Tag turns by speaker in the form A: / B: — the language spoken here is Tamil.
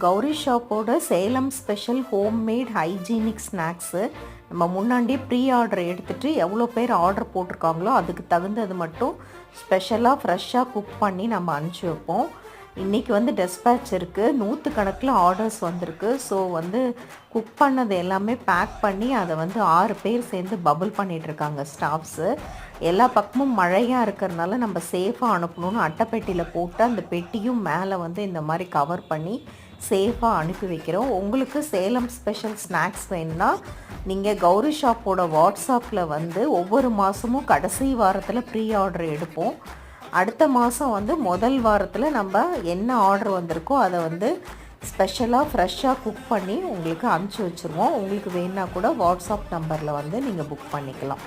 A: கௌரி ஷாப்போட Salem special homemade hygienic snacks. நம்ம முன்னாடியே ப்ரீ ஆர்டர் எடுத்துகிட்டு எவ்வளோ பேர் ஆர்டர் போட்டிருக்காங்களோ அதுக்கு தகுந்தது மட்டும் ஸ்பெஷலாக ஃப்ரெஷ்ஷாக குக் பண்ணி நம்ம அனுப்பிச்சி வைப்போம். இன்றைக்கி டெஸ்பேட்ச் இருக்குது, 100 கணக்கில் ஆர்டர்ஸ் வந்திருக்கு. ஸோ குக் பண்ணது எல்லாமே பேக் பண்ணி அதை 6 பேர் சேர்ந்து பபுள் பண்ணிகிட்ருக்காங்க ஸ்டாஃப்ஸு. எல்லா பக்கமும் மழையாக இருக்கிறதுனால நம்ம சேஃபாக அனுப்பணும்னு அட்டைப்பெட்டியில் போட்டு அந்த பெட்டியும் மேலே இந்த மாதிரி கவர் பண்ணி சேஃபாக அனுப்பி வைக்கிறோம். உங்களுக்கு சேலம் ஸ்பெஷல் ஸ்நாக்ஸ் வேணும்னா நீங்கள் கௌரி ஷாப்போட வாட்ஸ்அப்பில் ஒவ்வொரு மாதமும் கடைசி வாரத்தில் ப்ரீ ஆர்டர் எடுப்போம். அடுத்த மாதம் முதல் வாரத்தில் நம்ம என்ன ஆர்டர் வந்திருக்கோ அதை ஸ்பெஷலாக ஃப்ரெஷ்ஷாக குக் பண்ணி உங்களுக்கு அனுப்பிச்சி வச்சுருவோம். உங்களுக்கு வேணுன்னா கூட வாட்ஸ்அப் நம்பரில் நீங்கள் புக் பண்ணிக்கலாம்.